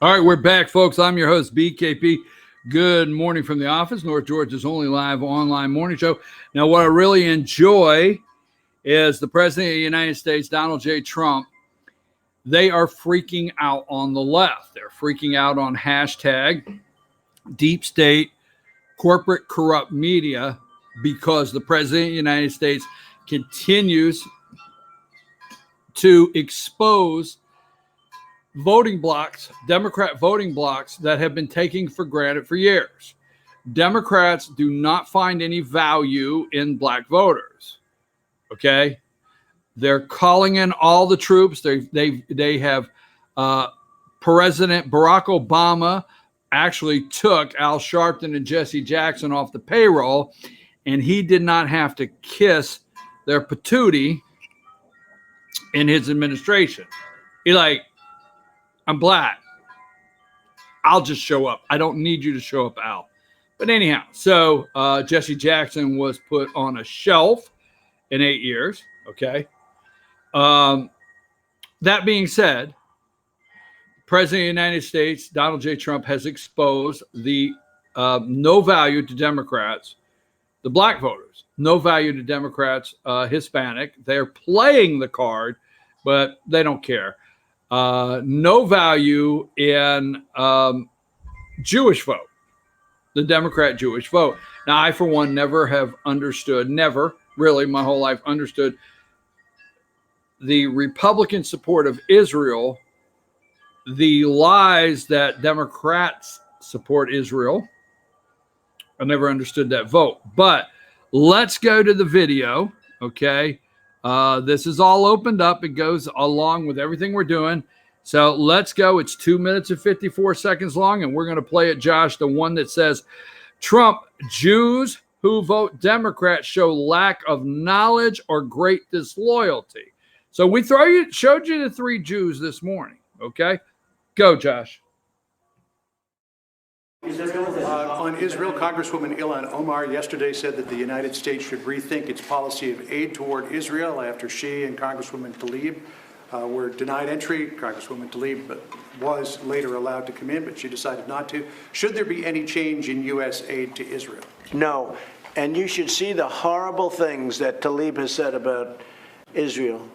All right, we're back, folks. I'm your host, BKP. Good morning from the office, North Georgia's only live online morning show. Now, what I really enjoy is the President of the United States, Donald J. Trump. They are freaking out on the left. They're freaking out on hashtag deep state corporate corrupt media because the President of the United States continues to expose voting blocks, Democrat voting blocks that have been taken for granted for years. Democrats do not find any value in black voters. Okay, they're calling in all the troops. They have President Barack Obama actually took Al Sharpton and Jesse Jackson off the payroll, and he did not have to kiss their patootie in his administration. He like, I'm black. I'll just show up. I don't need you to show up, Al. But anyhow, so Jesse Jackson was put on a shelf in 8 years. Okay. That being said, President of the United States, Donald J. Trump, has exposed the no value to Democrats, the black voters, no value to Democrats, Hispanic. They're playing the card, but they don't care. No value in Jewish vote, the Democrat Jewish vote. Now, I, for one, never have understood, never really my whole life understood the Republican support of Israel, the lies that Democrats support Israel. I never understood that vote. But let's go to the video, okay? This is all opened up. It goes along with everything we're doing. So let's go. It's 2 minutes and 54 seconds long, and we're going to play it, Josh, the one that says, Trump, Jews who vote Democrat show lack of knowledge or great disloyalty. So we showed you the 3 Jews this morning, okay? Go, Josh. On Israel, Congresswoman Ilhan Omar yesterday said that the United States should rethink its policy of aid toward Israel after she and Congresswoman Tlaib were denied entry. Congresswoman Tlaib was later allowed to come in, but she decided not to. Should there be any change in U.S. aid to Israel? No. And you should see the horrible things that Tlaib has said about Israel.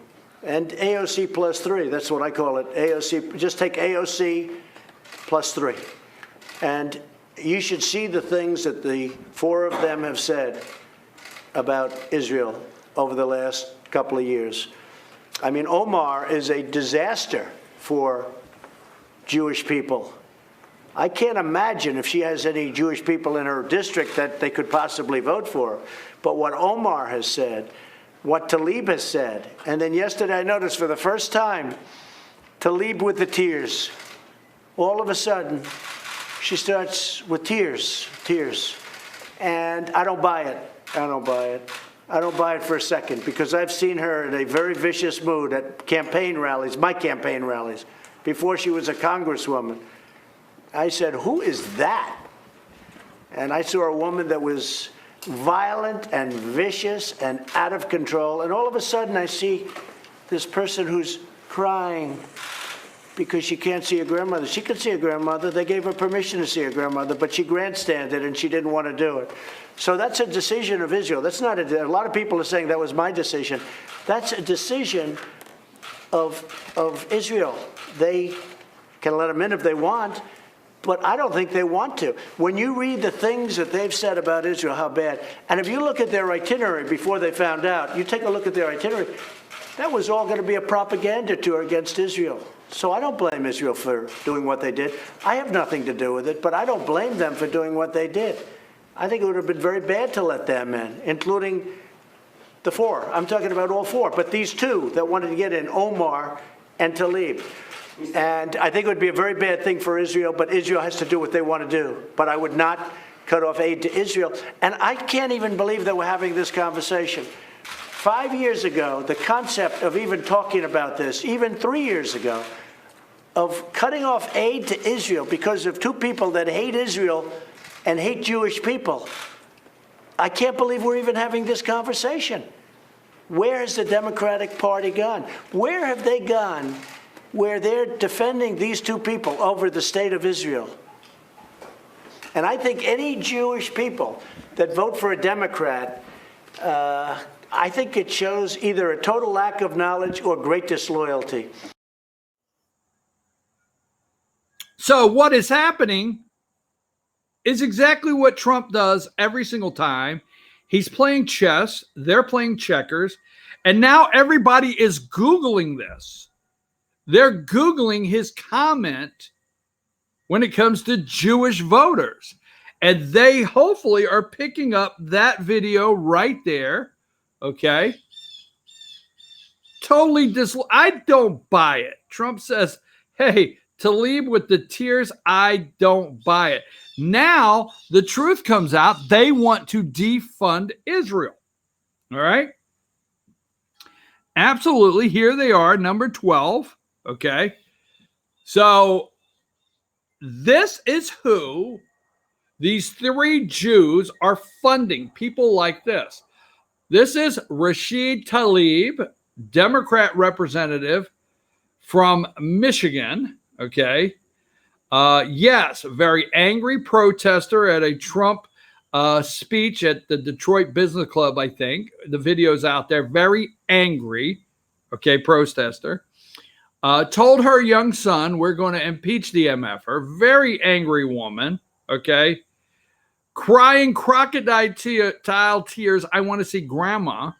And AOC plus 3, that's what I call it. AOC, just take AOC plus 3. And you should see the things that the 4 of them have said about Israel over the last couple of years. I mean, Omar is a disaster for Jewish people. I can't imagine if she has any Jewish people in her district that they could possibly vote for her. But what Omar has said, what Tlaib has said, and then yesterday I noticed for the first time, Tlaib with the tears. All of a sudden, she starts with tears. And I don't buy it. I don't buy it for a second, because I've seen her in a very vicious mood at campaign rallies, my campaign rallies, before she was a congresswoman. I said, who is that? And I saw a woman that was violent and vicious and out of control. And all of a sudden I see this person who's crying because she can't see her grandmother. She could see her grandmother. They gave her permission to see her grandmother, but she grandstanded and she didn't want to do it. So that's a decision of Israel. That's not a lot of people are saying that was my decision. That's a decision of Israel. They can let them in if they want, but I don't think they want to. When you read the things that they've said about Israel, how bad, and if you look at their itinerary before they found out, you take a look at their itinerary, that was all going to be a propaganda tour against Israel. So I don't blame Israel for doing what they did. I have nothing to do with it, but I don't blame them for doing what they did. I think it would have been very bad to let them in, including the 4. I'm talking about all 4, but these 2 that wanted to get in, Omar and Tlaib. And I think it would be a very bad thing for Israel, but Israel has to do what they want to do. But I would not cut off aid to Israel. And I can't even believe that we're having this conversation. 5 years ago, the concept of even talking about this, even 3 years ago, of cutting off aid to Israel because of 2 people that hate Israel and hate Jewish people. I can't believe we're even having this conversation. Where has the Democratic Party gone? Where have they gone where they're defending these two people over the state of Israel. And I think any Jewish people that vote for a Democrat, I think it shows either a total lack of knowledge or great disloyalty. So what is happening is exactly what Trump does every single time. He's playing chess, they're playing checkers, and now everybody is Googling this. They're Googling his comment when it comes to Jewish voters. And they hopefully are picking up that video right there. Okay. Totally I don't buy it. Trump says, hey, Tlaib with the tears, I don't buy it. Now the truth comes out. They want to defund Israel. All right. Absolutely. Here they are, number 12. Okay. So this is who these three Jews are funding, people like this. This is Tlaib, Democrat representative from Michigan. Okay. Yes, very angry protester at a Trump speech at the Detroit Business Club, I think. The video's out there. Very angry, okay, protester. Told her young son, we're going to impeach the MFer. Very angry woman, okay. Crying crocodile tears, I want to see grandma,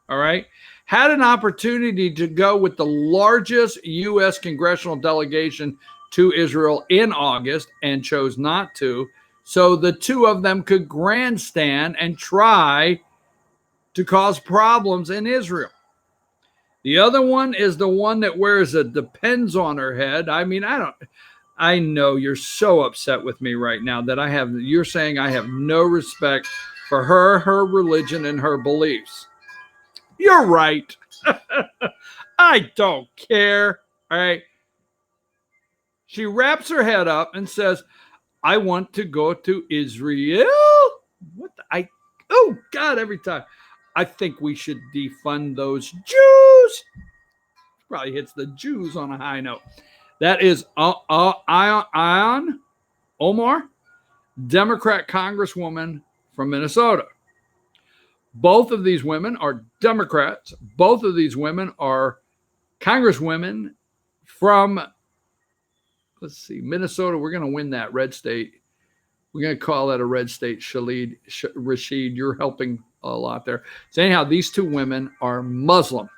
all right. Had an opportunity to go with the largest U.S. congressional delegation to Israel in August and chose not to. So the two of them could grandstand and try to cause problems in Israel. The other one is the one that wears a Depends on her head. I mean, I know you're so upset with me right now that you're saying I have no respect for her religion, and her beliefs. You're right. I don't care. All right. She wraps her head up and says, I want to go to Israel. Oh God, every time. I think we should defund those Jews. Probably hits the Jews on a high note. That is Omar, Democrat Congresswoman from Minnesota. Both of these women are Democrats. Both of these women are Congresswomen from, let's see, Minnesota. We're going to win that red state. We're going to call that a red state. Rashid, you're helping a lot there. So anyhow, these two women are Muslim.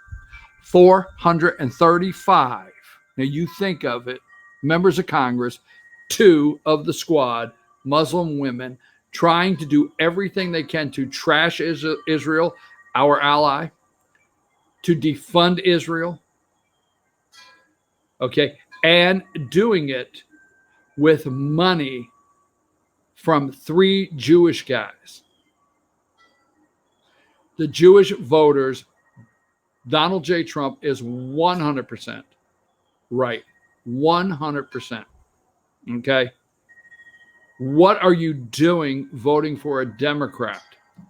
435. Now you think of it, members of Congress, two of the squad, Muslim women, trying to do everything they can to trash Israel, our ally, to defund Israel, okay, and doing it with money from three Jewish guys. The Jewish voters, Donald J. Trump is 100% right. 100%. Okay. What are you doing voting for a Democrat?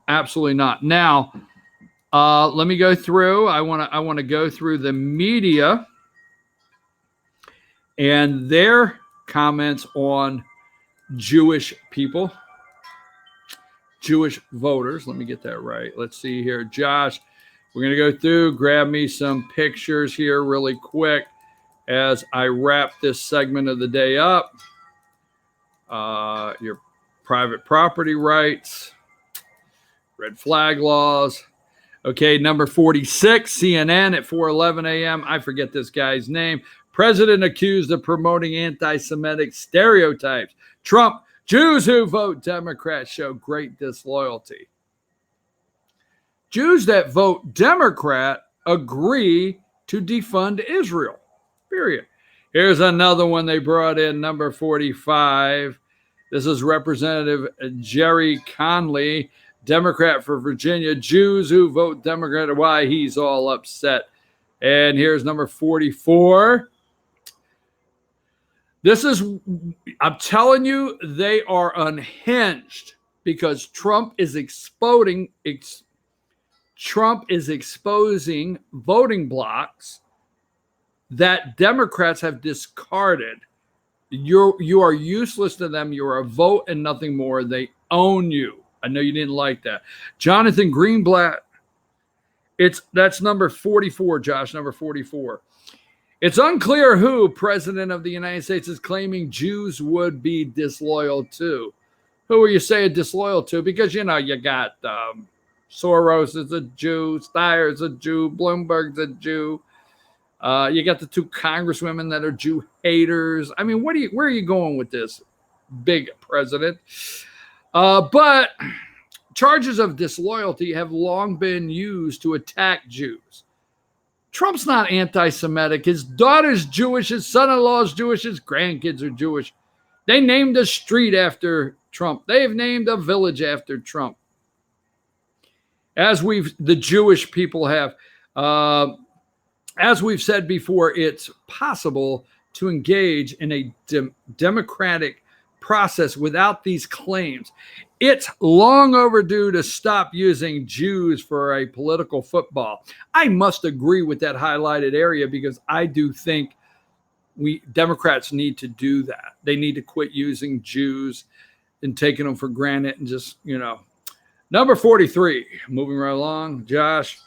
Absolutely not. Now, let me go through. I want to go through the media and their comments on Jewish people, Jewish voters. Let me get that right. Let's see here. Josh, we're going to go through, grab me some pictures here really quick as I wrap this segment of the day up. Your private property rights, red flag laws. Okay, number 46, CNN at 4:11 a.m. I forget this guy's name. President accused of promoting anti-Semitic stereotypes. Trump, Jews who vote Democrat show great disloyalty. Jews that vote Democrat agree to defund Israel, period. Here's another one they brought in, number 45. This is Representative Jerry Conley, Democrat for Virginia. Jews who vote Democrat, why he's all upset. And here's number 44. This is, I'm telling you, they are unhinged because Trump is exposing voting blocks that Democrats have discarded. You are useless to them. You are a vote and nothing more. They own you. I know you didn't like that. Jonathan Greenblatt. That's number 44, Josh, number 44. It's unclear who President of the United States is claiming Jews would be disloyal to. Who are you saying disloyal to? Because, you got Soros is a Jew, Steyer is a Jew, Bloomberg's a Jew. You got the two congresswomen that are Jew haters. I mean, where are you going with this, big president? But charges of disloyalty have long been used to attack Jews. Trump's not anti-Semitic. His daughter's Jewish. His son-in-law is Jewish. His grandkids are Jewish. They named a street after Trump. They've named a village after Trump. The Jewish people have. As we've said before, it's possible to engage in a democratic process without these claims. It's long overdue to stop using Jews for a political football. I must agree with that highlighted area because I do think Democrats need to do that. They need to quit using Jews and taking them for granted and just, Number 43, moving right along, Josh.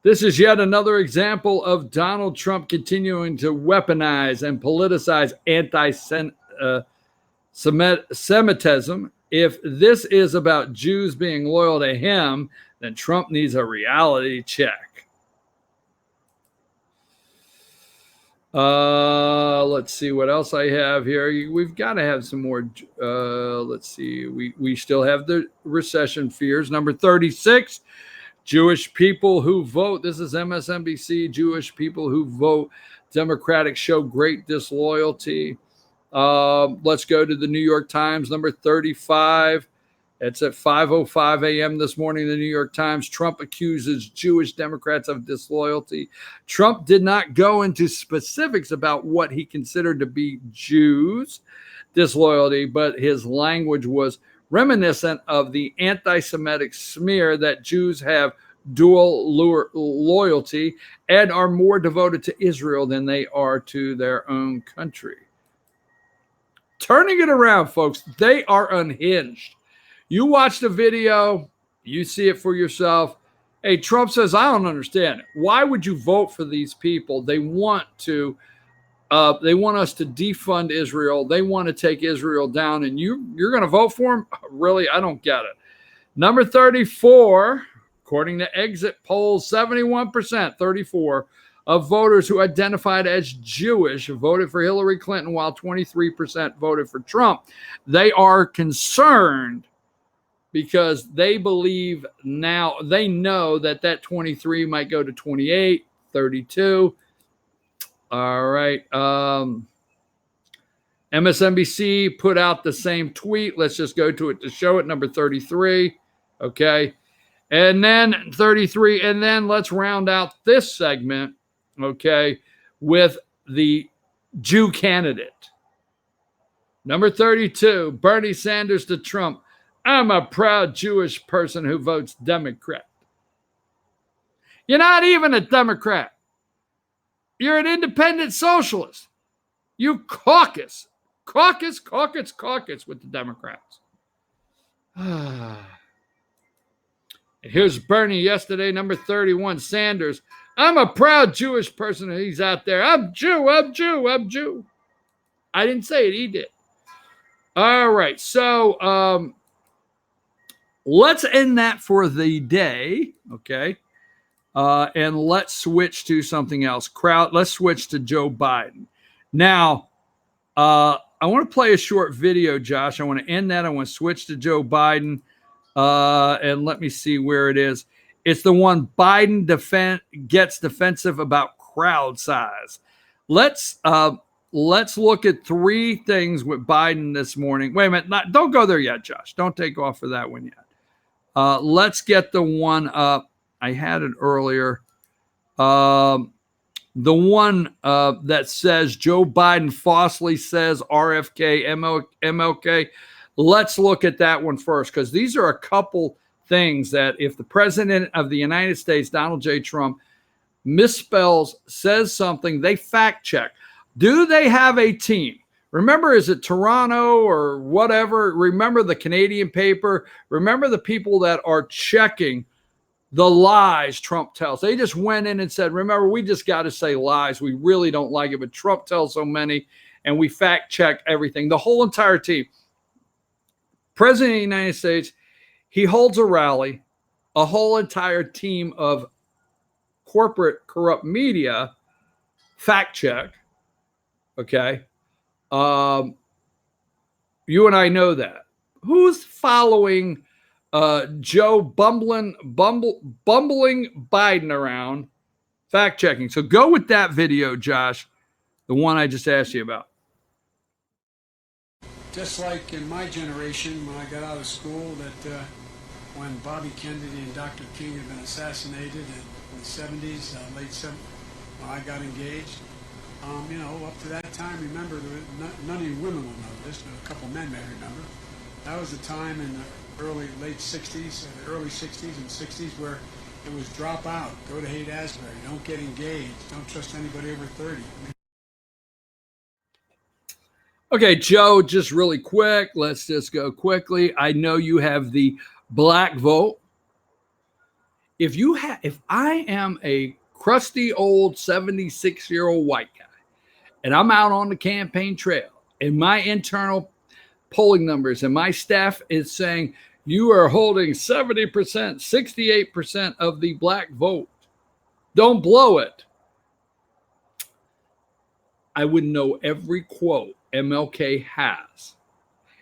This is yet another example of Donald Trump continuing to weaponize and politicize anti-Semitism. If this is about Jews being loyal to him, then Trump needs a reality check. Let's see what else I have here. We've got to have some more. Let's see. We still have the recession fears. Number 36. Jewish people who vote, this is MSNBC, Jewish people who vote Democratic show great disloyalty. Let's go to the New York Times, number 35. It's at 5:05 a.m. this morning, the New York Times. Trump accuses Jewish Democrats of disloyalty. Trump did not go into specifics about what he considered to be Jews' disloyalty, but his language was reminiscent of the anti-Semitic smear that Jews have dual loyalty and are more devoted to Israel than they are to their own country. Turning it around, folks, they are unhinged. You watch the video, you see it for yourself. Hey, Trump says, I don't understand it. Why would you vote for these people? They want us to defund Israel. They want to take Israel down, and you're going to vote for them? Really? I don't get it. Number 34, according to exit polls, 71%, 34, of voters who identified as Jewish voted for Hillary Clinton, while 23% voted for Trump. They are concerned because they believe now, they know that 23 might go to 28, 32. All right. MSNBC put out the same tweet. Let's just go to it to show it. Number 33. Okay. And then 33. And then let's round out this segment, okay, with the Jew candidate. Number 32, Bernie Sanders to Trump. I'm a proud Jewish person who votes Democrat. You're not even a Democrat. You're an independent socialist. You caucus with the Democrats. And here's Bernie yesterday, number 31, Sanders. I'm a proud Jewish person. He's out there. I'm Jew. I didn't say it. He did. All right. So let's end that for the day. Okay. And let's switch to something else. Let's switch to Joe Biden. Now, I want to play a short video, Josh. I want to end that. I want to switch to Joe Biden. And let me see where it is. It's the one Biden gets defensive about crowd size. Let's look at three things with Biden this morning. Wait a minute. Don't go there yet, Josh. Don't take off for that one yet. Let's get the one up. I had it earlier. The one that says Joe Biden falsely says RFK, MLK. Let's look at that one first, because these are a couple things that if the president of the United States, Donald J. Trump, misspells, says something, they fact check. Do they have a team? Remember, is it Toronto or whatever? Remember the Canadian paper? Remember the people that are checking the lies Trump tells. They just went in and said, remember, we just got to say lies. We really don't like it, but Trump tells so many, and we fact check everything. The whole entire team. President of the United States, he holds a rally, a whole entire team of corporate corrupt media fact check. Okay. You and I know that. Who's following Joe bumbling Biden around fact checking? So go with that video, Josh, the one I just asked you about. Just like in my generation, when I got out of school, that when Bobby Kennedy and Dr. King had been assassinated in the 70s, late 70s, when I got engaged, you know, up to that time, remember, none of you women will know this, but a couple men may remember. That was a time in the late 60s, the early 60s and 60s where it was drop out, go to Haight-Ashbury, don't get engaged, don't trust anybody over 30. Okay, Joe, just really quick. Let's just go quickly. I know you have the black vote. If I am a crusty old 76-year-old white guy and I'm out on the campaign trail and my internal polling numbers and my staff is saying you are holding 70%, 68% of the black vote, don't blow it. I would know every quote MLK has.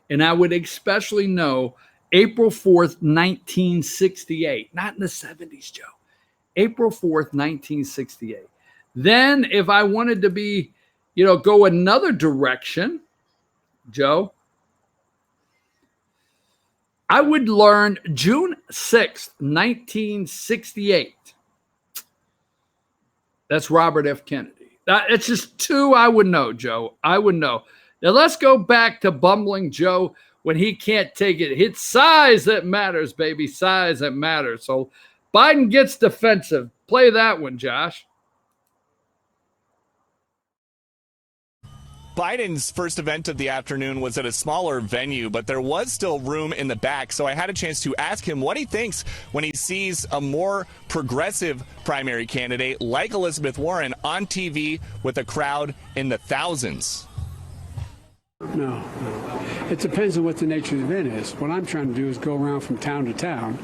And I would especially know April 4th, 1968, not in the 70s, Joe. April 4th, 1968. Then if I wanted to be, you know, go another direction, Joe, I would learn June 6th, 1968. That's Robert F. Kennedy. It's just two I would know, Joe. I would know. Now let's go back to bumbling Joe when he can't take it. It's size that matters, baby. Size that matters. So Biden gets defensive. Play that one, Josh. Biden's first event of the afternoon was at a smaller venue, but there was still room in the back. So I had a chance to ask him what he thinks when he sees a more progressive primary candidate like Elizabeth Warren on TV with a crowd in the thousands. No. It depends on what the nature of the event is. What I'm trying to do is go around from town to town,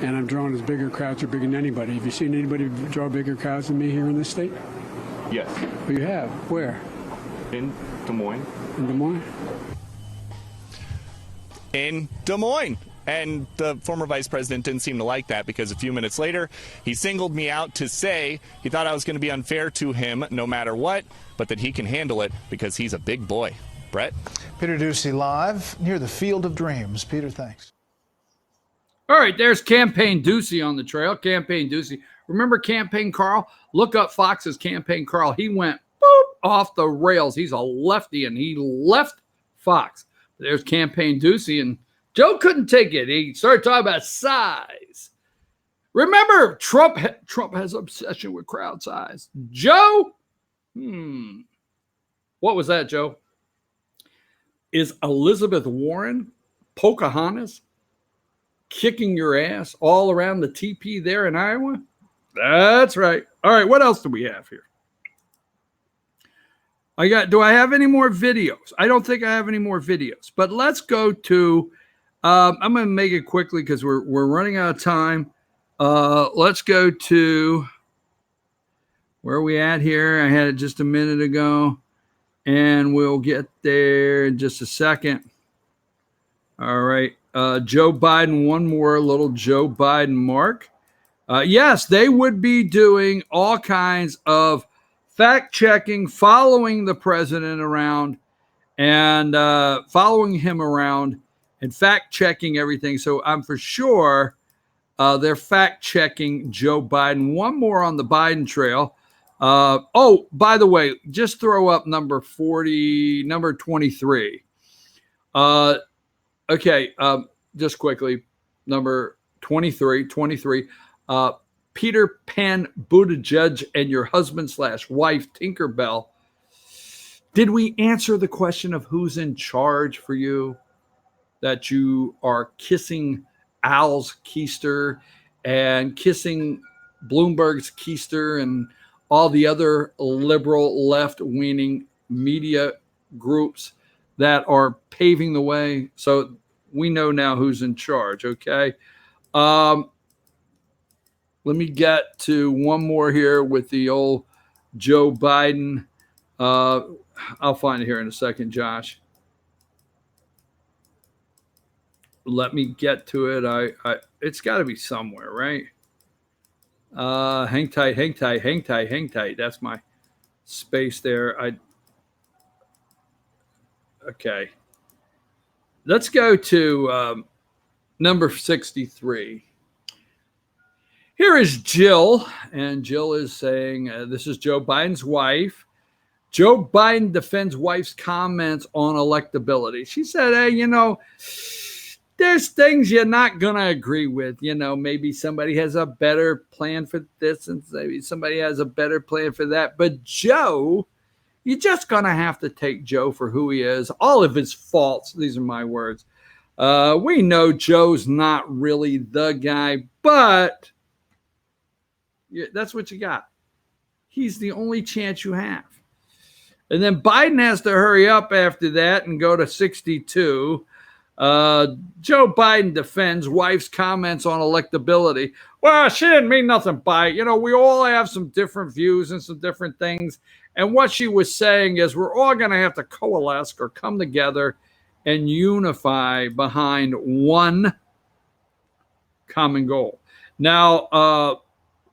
and I'm drawing as bigger crowds or bigger than anybody. Have you seen anybody draw bigger crowds than me here in this state? Yes. Well, you have. Where? In Des Moines. In Des Moines? In Des Moines. And the former vice president didn't seem to like that because a few minutes later, he singled me out to say he thought I was going to be unfair to him no matter what, but that he can handle it because he's a big boy. Brett? Peter Ducey live near the Field of Dreams. Peter, thanks. All right, there's Campaign Ducey on the trail. Campaign Ducey. Remember Campaign Carl? Look up Fox's Campaign Carl. He went off the rails. He's a lefty, and he left Fox. There's Campaign Ducey, and Joe couldn't take it. He started talking about size. Remember, Trump has obsession with crowd size. Joe? What was that, Joe? Is Elizabeth Warren, Pocahontas, kicking your ass all around the TP there in Iowa? That's right. All right, what else do we have here? Do I have any more videos? I don't think I have any more videos, but let's go to, I'm going to make it quickly because we're running out of time. Let's go to, where are we at here? I had it just a minute ago, and we'll get there in just a second. All right. Joe Biden, one more little Joe Biden mark. Yes, they would be doing all kinds of fact-checking, following the president around and following him around and fact-checking everything. So I'm for sure they're fact-checking Joe Biden. One more on the Biden trail. Oh, by the way, just throw up number 23. Okay, just quickly, number 23. Peter Pan Buttigieg and your husband/wife Tinkerbell. Did we answer the question of who's in charge for you? That you are kissing Al's keister and kissing Bloomberg's keister and all the other liberal left-leaning media groups that are paving the way. So we know now who's in charge, okay? Let me get to one more here with the old Joe Biden. I'll find it here in a second, Josh. Let me get to it. It's got to be somewhere, right? Hang tight. That's my space there. Okay. Let's go to number 63. Here is Jill, and Jill is saying, this is Joe Biden's wife. Joe Biden defends wife's comments on electability. She said, hey, there's things you're not going to agree with. Maybe somebody has a better plan for this and maybe somebody has a better plan for that. But Joe, you're just going to have to take Joe for who he is. All of his faults, these are my words. We know Joe's not really the guy, but that's what you got. He's the only chance you have. And then Biden has to hurry up after that and go to 62. Joe Biden defends wife's comments on electability. Well, she didn't mean nothing by it. We all have some different views and some different things. And what she was saying is we're all going to have to coalesce or come together and unify behind one common goal. Now,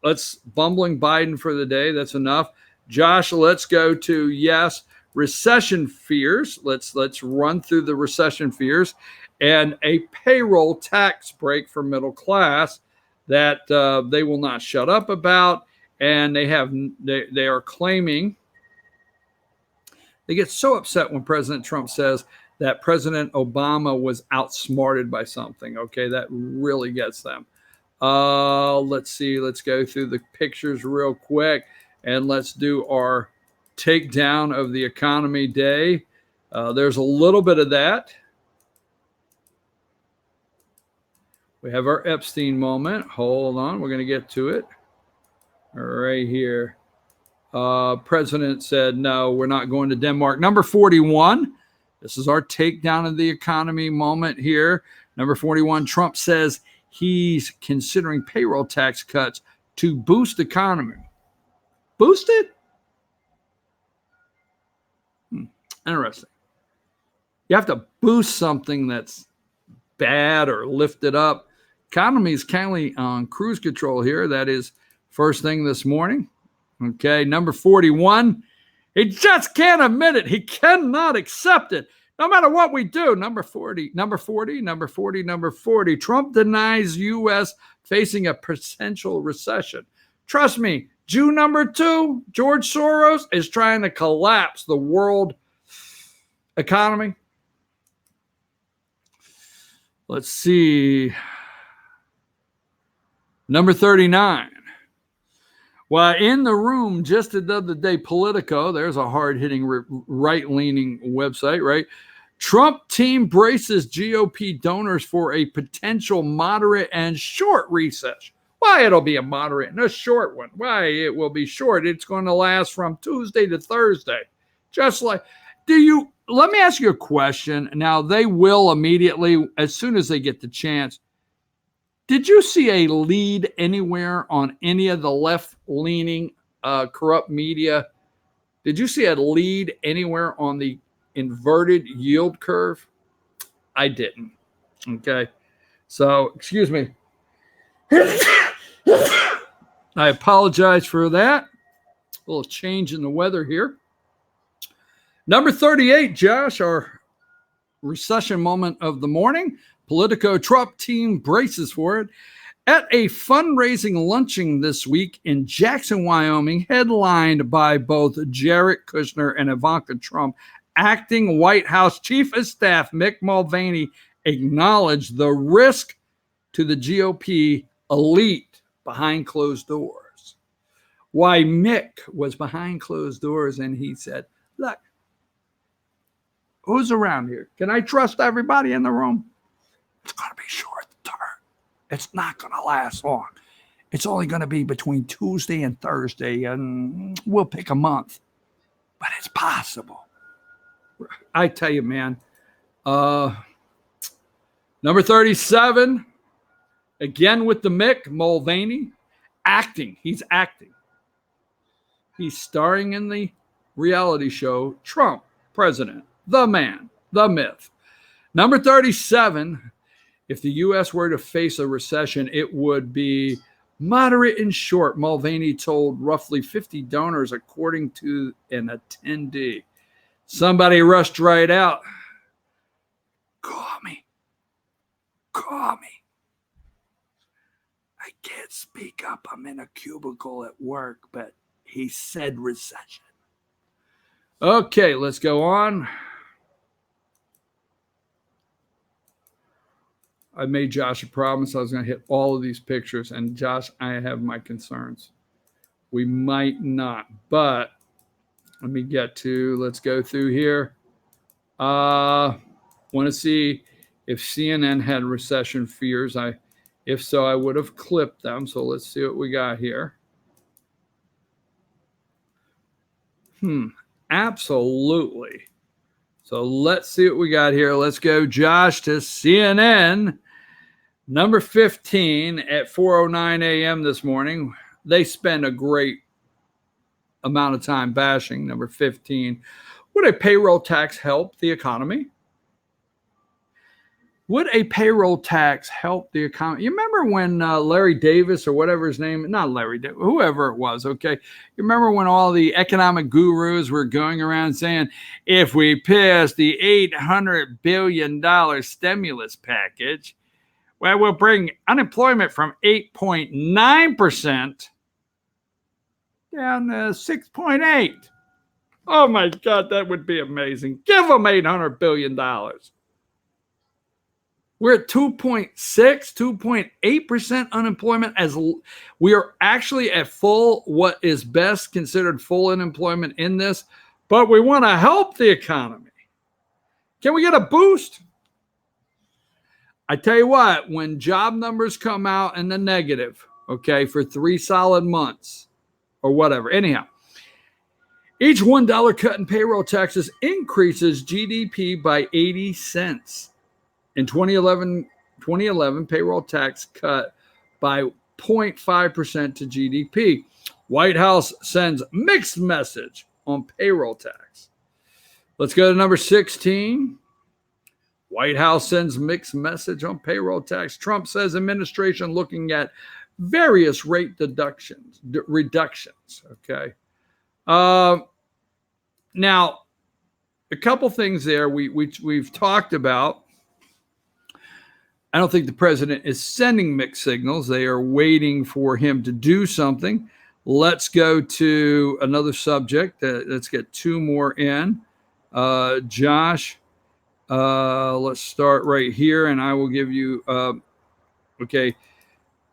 let's bumbling Biden for the day. That's enough. Josh, let's go to, recession fears. Let's run through the recession fears and a payroll tax break for middle class that they will not shut up about. And they are claiming, they get so upset when President Trump says that President Obama was outsmarted by something. Okay, that really gets them. Let's see. Let's go through the pictures real quick. And let's do our takedown of the economy day. There's a little bit of that. We have our Epstein moment. Hold on. We're going to get to it right here. President said, no, we're not going to Denmark. Number 41. This is our takedown of the economy moment here. Number 41. Trump says he's considering payroll tax cuts to boost economy. Boost it? Interesting. You have to boost something that's bad or lift it up. Economy is kindly on cruise control here. That is first thing this morning. Okay, number 41. He just can't admit it. He cannot accept it. No matter what we do. Number 40. Trump denies U.S. facing a potential recession. Trust me. Jew number 2, George Soros, is trying to collapse the world economy. Let's see. Number 39. Well, in the room just the other day, Politico, there's a hard-hitting right-leaning website, right? Trump team braces GOP donors for a potential moderate and short recession. Why, it'll be a moderate and a short one. Why, it will be short. It's going to last from Tuesday to Thursday. Just like, let me ask you a question. Now, they will immediately, as soon as they get the chance. Did you see a lead anywhere on any of the left-leaning corrupt media? Did you see a lead anywhere on the inverted yield curve? I didn't. Okay. So, excuse me. I apologize for that. A little change in the weather here. Number 38, Josh, our recession moment of the morning. Politico Trump team braces for it. At a fundraising luncheon this week in Jackson, Wyoming, headlined by both Jared Kushner and Ivanka Trump, acting White House Chief of Staff Mick Mulvaney acknowledged the risk to the GOP elite behind closed doors. Why Mick was behind closed doors and he said, look, who's around here? Can I trust everybody in the room? It's going to be short term. It's not going to last long. It's only going to be between Tuesday and Thursday, and we'll pick a month. But it's possible. I tell you, man. Number 37, again with the Mick, Mulvaney, acting. He's acting. He's starring in the reality show Trump, President, the man, the myth. Number 37, if the U.S. were to face a recession, it would be moderate and short, Mulvaney told roughly 50 donors, according to an attendee. Somebody rushed right out. Call me. Call me. I can't speak up. I'm in a cubicle at work, but he said recession. Okay, let's go on. I made Josh a promise I was going to hit all of these pictures. And Josh, I have my concerns. We might not, but let me let's go through here. Want to see if CNN had recession fears. If so, I would have clipped them. So let's see what we got here. Absolutely. So let's see what we got here. Let's go, Josh, to CNN. Number 15 at 4:09 a.m. this morning. They spend a great amount of time bashing number 15. Would a payroll tax help the economy? Would a payroll tax help the economy? You remember when Larry Davis or whatever his name, not Larry Davis, whoever it was, okay? You remember when all the economic gurus were going around saying, if we pass the $800 billion stimulus package, well, we'll bring unemployment from 8.9% down to 6.8%. Oh my God, that would be amazing. Give them $800 billion. We're at 2.6, 2.8% unemployment, as we are actually at full, what is best considered full unemployment in this, but we want to help the economy. Can we get a boost? I tell you what, when job numbers come out in the negative, okay, for 3 solid months or whatever, anyhow, each $1 cut in payroll taxes increases GDP by 80 cents. In 2011, payroll tax cut by 0.5% to GDP. White House sends mixed message on payroll tax. Let's go to number 16. White House sends mixed message on payroll tax. Trump says administration looking at various rate reductions. Okay. Now, a couple things there we've talked about. I don't think the president is sending mixed signals. They are waiting for him to do something. Let's go to another subject. Let's get 2 more in. Josh, let's start right here, and I will give you, okay,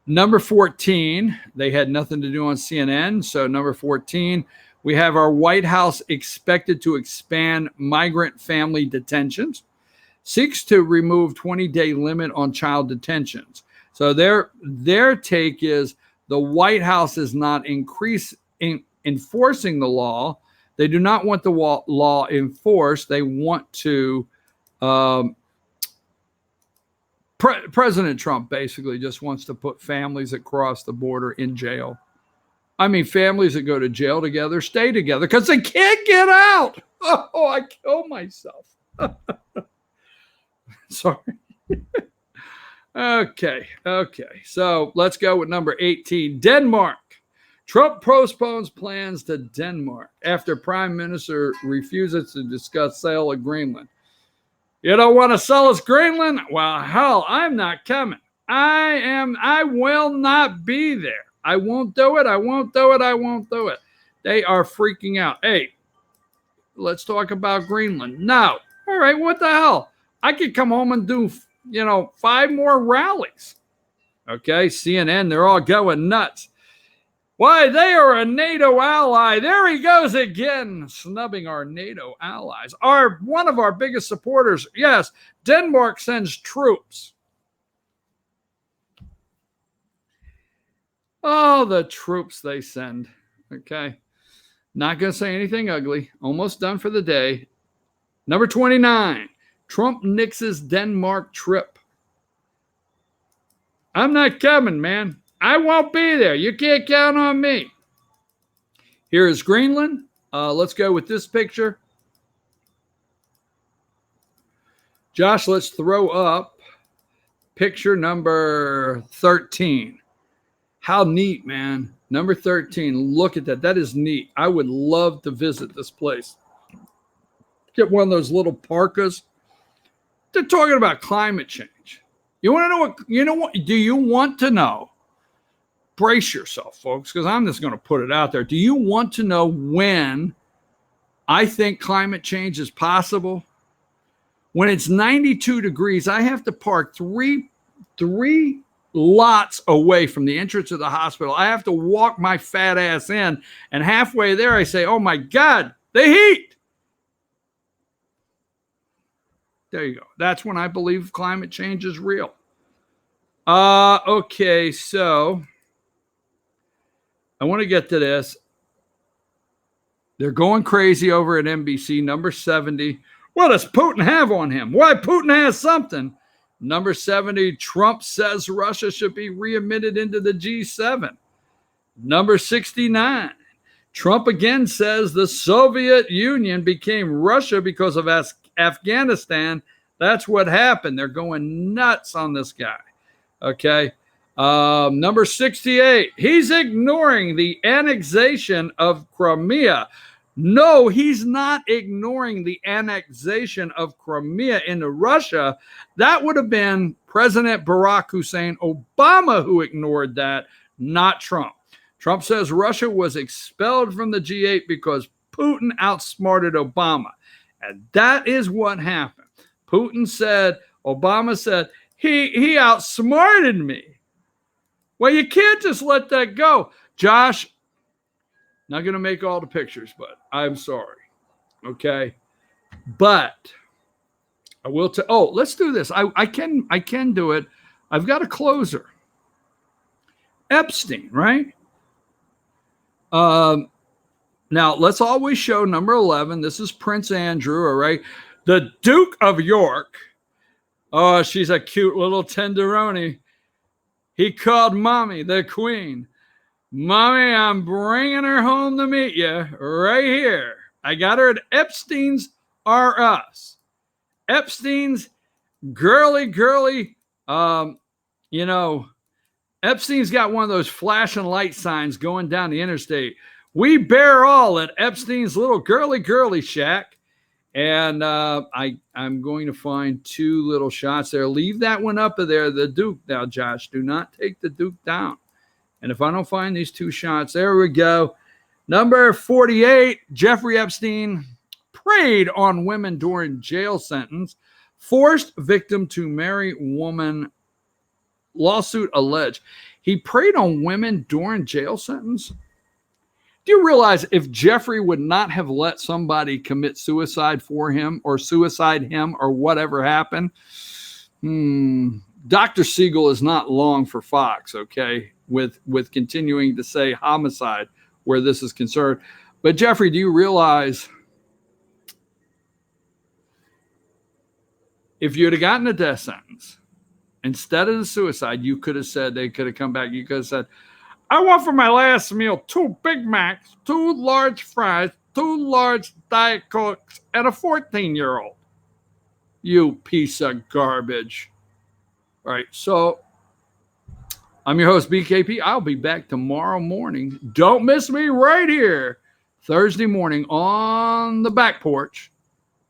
number 14. They had nothing to do on CNN, so number 14, we have our White House expected to expand migrant family detentions. Seeks to remove 20-day limit on child detentions. So their take is the White House is not enforcing the law. They do not want the law enforced. They want to President Trump basically just wants to put families that cross the border in jail. I mean, families that go to jail together stay together because they can't get out. Oh, I kill myself. Sorry. Okay. So let's go with number 18. Denmark. Trump postpones plans to Denmark after Prime Minister refuses to discuss sale of Greenland. You don't want to sell us Greenland? Well, hell, I'm not coming. I will not be there. I won't do it. They are freaking out. Hey, let's talk about Greenland. No. All right, what the hell? I could come home and do, 5 more rallies. Okay, CNN, they're all going nuts. Why, they are a NATO ally. There he goes again, snubbing our NATO allies. One of our biggest supporters. Yes, Denmark sends troops. Oh, the troops they send. Okay. Not going to say anything ugly. Almost done for the day. Number 29, Trump nixes Denmark trip. I'm not coming, man. I won't be there. You can't count on me. Here is Greenland. Let's go with this picture. Josh, let's throw up picture number 13. How neat, man. Number 13. Look at that. That is neat. I would love to visit this place. Get one of those little parkas. They're talking about climate change. You want to know what, do you want to know? Brace yourself, folks, because I'm just going to put it out there. Do you want to know when I think climate change is possible? When it's 92 degrees, I have to park three lots away from the entrance of the hospital. I have to walk my fat ass in, and halfway there I say, oh my God, the heat. There you go. That's when I believe climate change is real. Okay, so I want to get to this. They're going crazy over at NBC, number 70. What does Putin have on him? Why, Putin has something. Number 70, Trump says Russia should be readmitted into the G7. Number 69, Trump again says the Soviet Union became Russia because of Afghanistan. That's what happened. They're going nuts on this guy. Okay. Number 68, he's ignoring the annexation of Crimea. No, he's not ignoring the annexation of Crimea into Russia. That would have been President Barack Hussein Obama who ignored that, not Trump. Trump says Russia was expelled from the G8 because Putin outsmarted Obama. And that is what happened. Putin said, Obama said, he outsmarted me. Well, you can't just let that go. Josh, not going to make all the pictures, but I'm sorry. Okay. But I will tell. Oh, let's do this. I can do it. I've got a closer. Epstein, right? Now let's always show number 11. This is Prince Andrew, all right? The Duke of York. Oh, she's a cute little tenderoni. He called Mommy the Queen. Mommy, I'm bringing her home to meet you right here. I got her at Epstein's R Us. Epstein's girly. Epstein's got one of those flashing light signs going down the interstate. We bear all at Epstein's little girly shack. And I'm going to find two little shots there. Leave that one up there, the Duke. Now, Josh, do not take the Duke down. And if I don't find these two shots, there we go. Number 48, Jeffrey Epstein preyed on women during jail sentence. Forced victim to marry woman. Lawsuit alleged. He preyed on women during jail sentence? Do you realize if Jeffrey would not have let somebody commit suicide for him or suicide him or whatever happened, Dr. Siegel is not long for Fox, okay, with continuing to say homicide where this is concerned. But Jeffrey, do you realize if you'd have gotten a death sentence, instead of the suicide, you could have said, they could have come back, you could have said, I want for my last meal 2 Big Macs, 2 large fries, 2 large Diet Cokes, and a 14-year-old. You piece of garbage. All right, so I'm your host, BKP. I'll be back tomorrow morning. Don't miss me right here, Thursday morning on the back porch.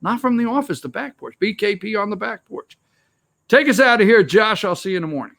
Not from the office, the back porch. BKP on the back porch. Take us out of here, Josh. I'll see you in the morning.